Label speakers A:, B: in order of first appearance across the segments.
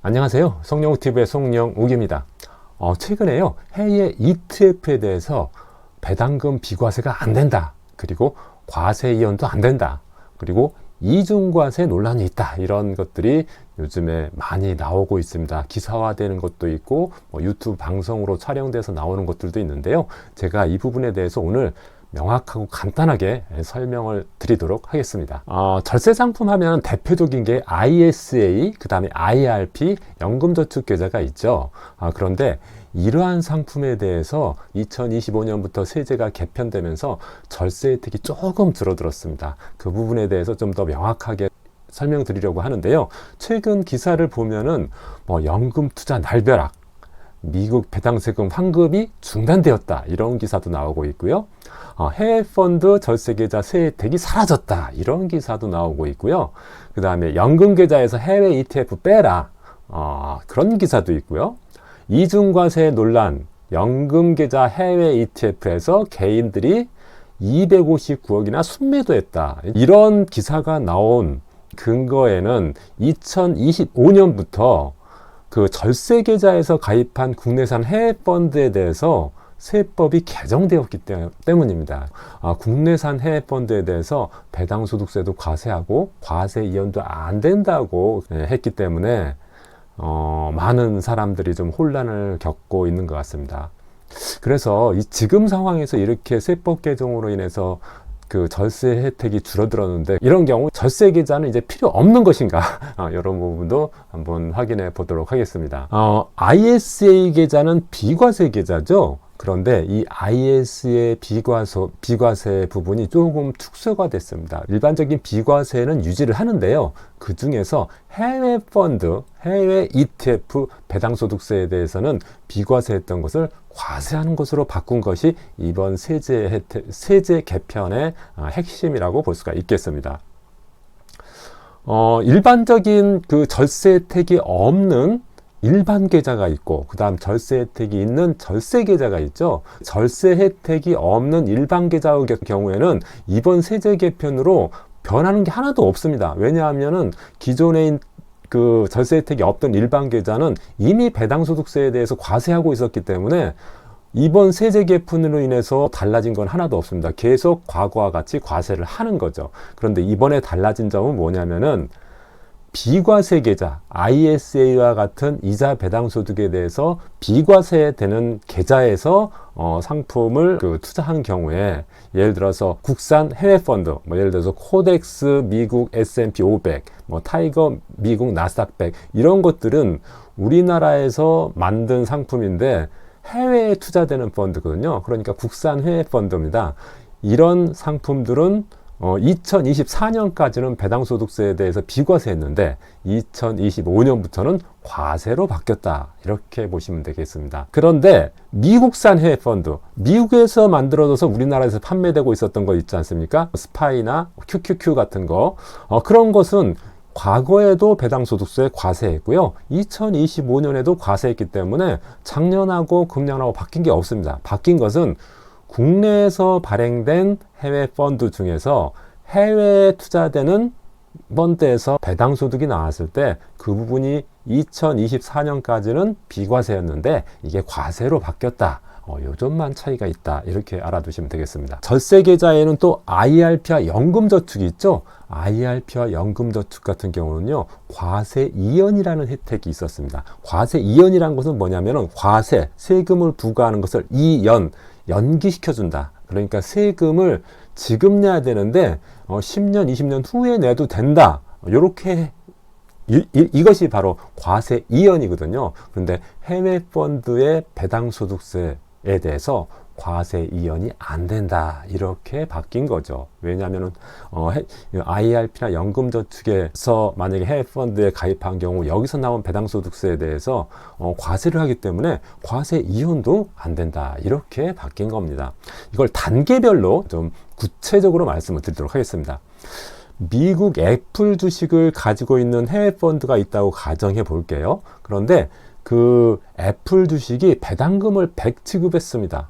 A: 안녕하세요. 송영욱TV의 송영욱입니다. 최근에요, 해외 ETF에 대해서 배당금 비과세가 안 된다. 그리고 과세 이연도 안 된다. 그리고 이중과세 논란이 있다. 이런 것들이 요즘에 많이 나오고 있습니다. 기사화되는 것도 있고 유튜브 방송으로 촬영돼서 나오는 것들도 있는데요. 제가 이 부분에 대해서 오늘 명확하고 간단하게 설명을 드리도록 하겠습니다. 절세 상품 하면 대표적인 게 ISA, 그 다음에 IRP, 연금저축계좌가 있죠. 그런데 이러한 상품에 대해서 2025년부터 세제가 개편되면서 절세 혜택이 조금 줄어들었습니다. 그 부분에 대해서 좀 더 명확하게 설명드리려고 하는데요. 최근 기사를 보면은 연금 투자 날벼락, 미국 배당세금 환급이 중단되었다, 이런 기사도 나오고 있고요. 해외 펀드 절세계좌 세제 혜택이 사라졌다, 이런 기사도 나오고 있고요. 그 다음에 연금계좌에서 해외 ETF 빼라, 그런 기사도 있고요. 이중과세 논란, 연금계좌 해외 ETF에서 개인들이 259억이나 순매도했다, 이런 기사가 나온 근거에는 2025년부터 그 절세계좌에서 가입한 국내산 해외 펀드에 대해서 세법이 개정되었기 때문입니다. 국내산 해외 펀드에 대해서 배당소득세도 과세하고 과세 이연도 안 된다고 했기 때문에 많은 사람들이 좀 혼란을 겪고 있는 것 같습니다. 그래서 지금 상황에서 이렇게 세법 개정으로 인해서 그 절세 혜택이 줄어들었는데, 이런 경우 절세 계좌는 이제 필요 없는 것인가? 이런 부분도 한번 확인해 보도록 하겠습니다. ISA 계좌는 비과세 계좌죠. 그런데 이 ISA 비과세 부분이 조금 축소가 됐습니다. 일반적인 비과세는 유지를 하는데요. 그 중에서 해외 펀드, 해외 ETF 배당소득세에 대해서는 비과세했던 것을 과세하는 것으로 바꾼 것이 이번 세제 개편의 핵심이라고 볼 수가 있겠습니다. 일반적인 그 절세 혜택이 없는 일반 계좌가 있고, 그 다음 절세 혜택이 있는 절세 계좌가 있죠. 절세 혜택이 없는 일반 계좌의 경우에는 이번 세제 개편으로 변하는 게 하나도 없습니다. 왜냐하면은 기존에 그 절세 혜택이 없던 일반 계좌는 이미 배당소득세에 대해서 과세하고 있었기 때문에 이번 세제 개편으로 인해서 달라진 건 하나도 없습니다. 계속 과거와 같이 과세를 하는 거죠. 그런데 이번에 달라진 점은 뭐냐면은 비과세 계좌, ISA와 같은 이자 배당소득에 대해서 비과세되는 계좌에서 상품을 투자한 경우에, 예를 들어서 국산 해외 펀드, 예를 들어서 코덱스 미국 S&P 500, 타이거 미국 나스닥 100, 이런 것들은 우리나라에서 만든 상품인데 해외에 투자되는 펀드거든요. 그러니까 국산 해외 펀드입니다. 이런 상품들은 2024년까지는 배당소득세에 대해서 비과세했는데 2025년부터는 과세로 바뀌었다, 이렇게 보시면 되겠습니다. 그런데 미국산 해외 펀드, 미국에서 만들어져서 우리나라에서 판매되고 있었던 거 있지 않습니까? 스파이나 QQQ 같은 거, 그런 것은 과거에도 배당소득세 과세했고요. 2025년에도 과세했기 때문에 작년하고 금년하고 바뀐 게 없습니다. 바뀐 것은 국내에서 발행된 해외 펀드 중에서 해외에 투자되는 펀드에서 배당소득이 나왔을 때 그 부분이 2024년까지는 비과세였는데 이게 과세로 바뀌었다. 요 점만 차이가 있다, 이렇게 알아두시면 되겠습니다. 절세 계좌에는 또 IRP와 연금저축이 있죠. IRP와 연금저축 같은 경우는요, 과세 이연이라는 혜택이 있었습니다. 과세 이연이라는 것은 뭐냐면은 과세, 세금을 부과하는 것을 연기시켜준다. 그러니까 세금을 지금 내야 되는데 10년, 20년 후에 내도 된다. 요렇게 이것이 바로 과세 이연이거든요. 그런데 해외 펀드의 배당소득세에 대해서 과세 이연이 안 된다, 이렇게 바뀐 거죠. 왜냐하면 IRP나 연금저축에서 만약에 해외 펀드에 가입한 경우 여기서 나온 배당소득세에 대해서 과세를 하기 때문에 과세 이연도 안 된다, 이렇게 바뀐 겁니다. 이걸 단계별로 좀 구체적으로 말씀을 드리도록 하겠습니다. 미국 애플 주식을 가지고 있는 해외 펀드가 있다고 가정해 볼게요. 그런데 그 애플 주식이 배당금을 100 지급했습니다.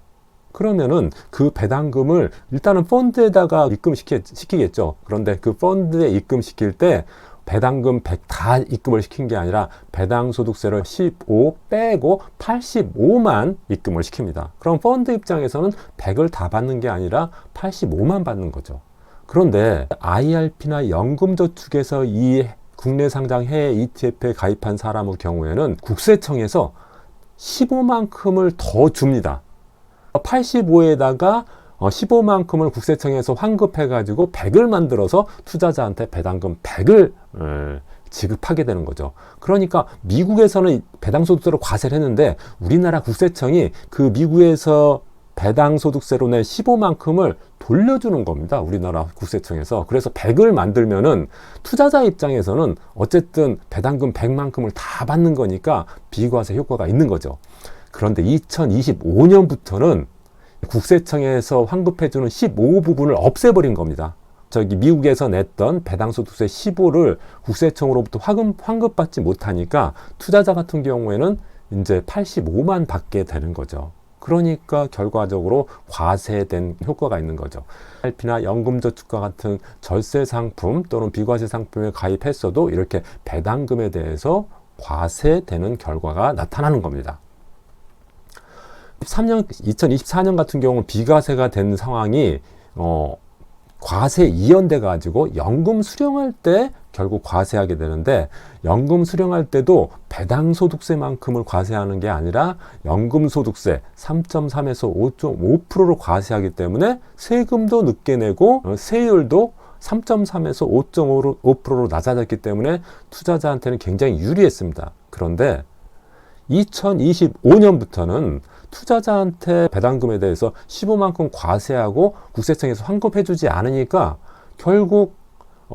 A: 그러면은 그 배당금을 일단은 펀드에다가 입금시키겠죠. 그런데 그 펀드에 입금시킬 때 배당금 100 다 입금을 시킨 게 아니라 배당소득세를 15 빼고 85만 입금을 시킵니다. 그럼 펀드 입장에서는 100을 다 받는 게 아니라 85만 받는 거죠. 그런데 IRP나 연금저축에서 이 국내 상장 해외 ETF에 가입한 사람의 경우에는 국세청에서 15만큼을 더 줍니다. 85에다가 15만큼을 국세청에서 환급해가지고 100을 만들어서 투자자한테 배당금 100을 지급하게 되는 거죠. 그러니까 미국에서는 배당소득세로 과세를 했는데 우리나라 국세청이 그 미국에서 배당소득세로 낸 15만큼을 돌려주는 겁니다. 우리나라 국세청에서. 그래서 100을 만들면은 투자자 입장에서는 어쨌든 배당금 100만큼을 다 받는 거니까 비과세 효과가 있는 거죠. 그런데 2025년부터는 국세청에서 환급해주는 15 부분을 없애버린 겁니다. 저기 미국에서 냈던 배당소득세 15를 국세청으로부터 환급받지 못하니까 투자자 같은 경우에는 이제 85만 받게 되는 거죠. 그러니까 결과적으로 과세된 효과가 있는 거죠. IRP나 연금저축과 같은 절세 상품 또는 비과세 상품에 가입했어도 이렇게 배당금에 대해서 과세되는 결과가 나타나는 겁니다. 2024년 같은 경우는 비과세가 된 상황이 과세 이연돼 가지고 연금 수령할 때 결국 과세하게 되는데 연금 수령할 때도 배당소득세만큼을 과세하는 게 아니라 연금소득세 3.3에서 5.5%로 과세하기 때문에 세금도 늦게 내고 세율도 3.3에서 5.5%로 낮아졌기 때문에 투자자한테는 굉장히 유리했습니다. 그런데 2025년부터는 투자자한테 배당금에 대해서 15만큼 과세하고 국세청에서 환급해주지 않으니까 결국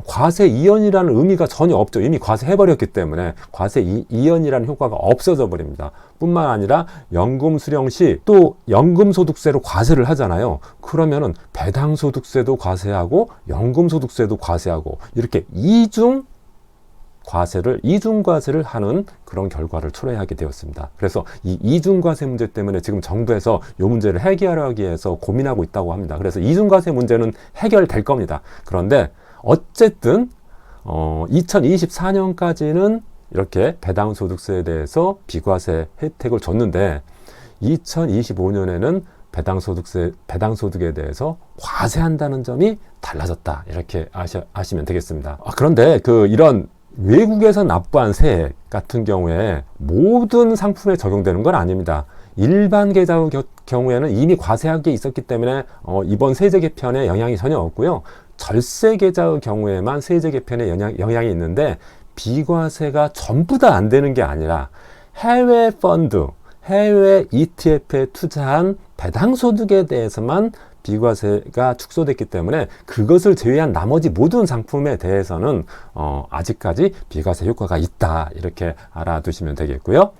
A: 과세 이연이라는 의미가 전혀 없죠. 이미 과세해버렸기 때문에 과세 이연이라는 효과가 없어져 버립니다. 뿐만 아니라 연금 수령 시 또 연금소득세로 과세를 하잖아요. 그러면은 배당소득세도 과세하고 연금소득세도 과세하고 이렇게 이중과세를 하는 그런 결과를 초래하게 되었습니다. 그래서 이 이중과세 문제 때문에 지금 정부에서 이 문제를 해결하기 위해서 고민하고 있다고 합니다. 그래서 이중과세 문제는 해결될 겁니다. 그런데 어쨌든 2024년까지는 이렇게 배당소득세에 대해서 비과세 혜택을 줬는데 2025년에는 배당소득에 대해서 과세한다는 점이 달라졌다. 이렇게 아시면 되겠습니다. 그런데 이런 외국에서 납부한 세액 같은 경우에 모든 상품에 적용되는 건 아닙니다. 일반 계좌의 경우에는 이미 과세한 게 있었기 때문에 이번 세제 개편에 영향이 전혀 없고요. 절세 계좌의 경우에만 세제 개편에 영향이 있는데 비과세가 전부 다 안 되는 게 아니라 해외 펀드, 해외 ETF에 투자한 배당소득에 대해서만 비과세가 축소됐기 때문에 그것을 제외한 나머지 모든 상품에 대해서는 아직까지 비과세 효과가 있다. 이렇게 알아두시면 되겠고요.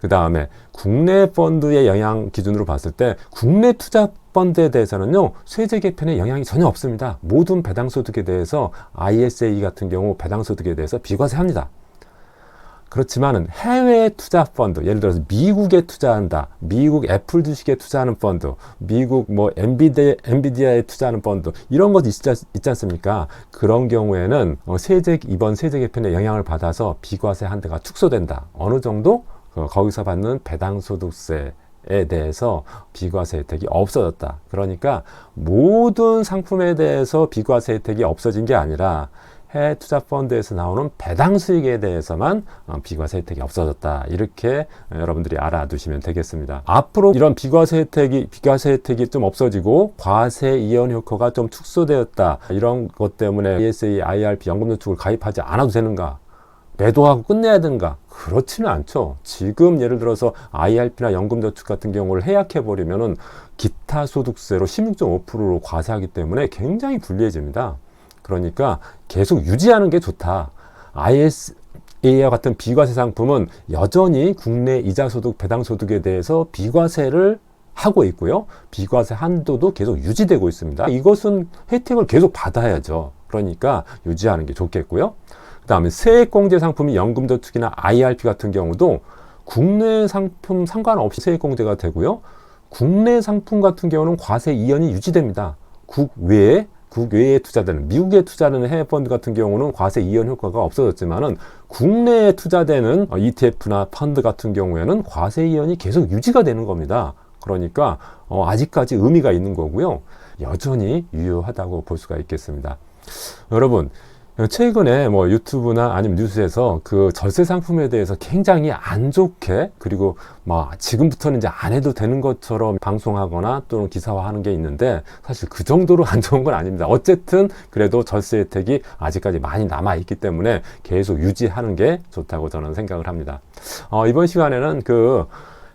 A: 그 다음에 국내 펀드의 영향 기준으로 봤을 때 국내 투자 펀드에 대해서는요, 세제 개편에 영향이 전혀 없습니다. 모든 배당소득에 대해서 ISA 같은 경우 배당소득에 대해서 비과세합니다. 그렇지만은 해외 투자 펀드, 예를 들어서 미국에 투자한다, 미국 애플 주식에 투자하는 펀드, 미국 엔비디아에 투자하는 펀드, 이런 것도 있지 않습니까? 그런 경우에는 이번 세제 개편의 영향을 받아서 비과세 한도가 축소된다. 어느 정도 거기서 받는 배당소득세에 대해서 비과세 혜택이 없어졌다. 그러니까 모든 상품에 대해서 비과세 혜택이 없어진 게 아니라 해외 투자 펀드에서 나오는 배당 수익에 대해서만 비과세 혜택이 없어졌다. 이렇게 여러분들이 알아두시면 되겠습니다. 앞으로 이런 비과세 혜택이 좀 없어지고 과세 이연 효과가 좀 축소되었다. 이런 것 때문에 ISA, IRP 연금저축을 가입하지 않아도 되는가? 매도하고 끝내야 되는가? 그렇지는 않죠. 지금 예를 들어서 IRP나 연금저축 같은 경우를 해약해버리면은 기타 소득세로 16.5%로 과세하기 때문에 굉장히 불리해집니다. 그러니까 계속 유지하는 게 좋다. ISA와 같은 비과세 상품은 여전히 국내 이자소득, 배당소득에 대해서 비과세를 하고 있고요. 비과세 한도도 계속 유지되고 있습니다. 이것은 혜택을 계속 받아야죠. 그러니까 유지하는 게 좋겠고요. 그 다음에 세액공제 상품이 연금저축이나 IRP 같은 경우도 국내 상품 상관없이 세액공제가 되고요. 국내 상품 같은 경우는 과세 이연이 유지됩니다. 국외에 국외에 투자되는, 미국에 투자하는 해외 펀드 같은 경우는 과세 이연 효과가 없어졌지만은 국내에 투자되는 ETF나 펀드 같은 경우에는 과세 이연이 계속 유지가 되는 겁니다. 그러니까 아직까지 의미가 있는 거고요. 여전히 유효하다고 볼 수가 있겠습니다. 여러분, 최근에 유튜브나 아니면 뉴스에서 그 절세 상품에 대해서 굉장히 안 좋게, 그리고 지금부터는 이제 안 해도 되는 것처럼 방송하거나 또는 기사화하는 게 있는데, 사실 그 정도로 안 좋은 건 아닙니다. 어쨌든 그래도 절세 혜택이 아직까지 많이 남아 있기 때문에 계속 유지하는 게 좋다고 저는 생각을 합니다. 이번 시간에는 그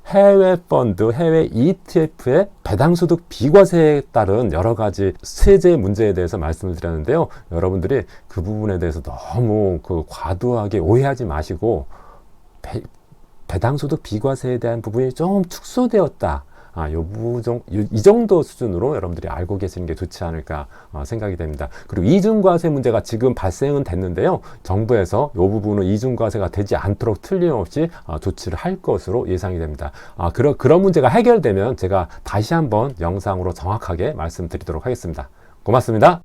A: 해외 펀드, 해외 ETF의 배당소득 비과세에 따른 여러 가지 세제 문제에 대해서 말씀을 드렸는데요. 여러분들이 그 부분에 대해서 너무 과도하게 오해하지 마시고, 배당소득 비과세에 대한 부분이 좀 축소되었다. 이 정도 수준으로 여러분들이 알고 계시는 게 좋지 않을까 생각이 됩니다. 그리고 이중과세 문제가 지금 발생은 됐는데요. 정부에서 이 부분은 이중과세가 되지 않도록 틀림없이 조치를 할 것으로 예상이 됩니다. 그런 문제가 해결되면 제가 다시 한번 영상으로 정확하게 말씀드리도록 하겠습니다. 고맙습니다.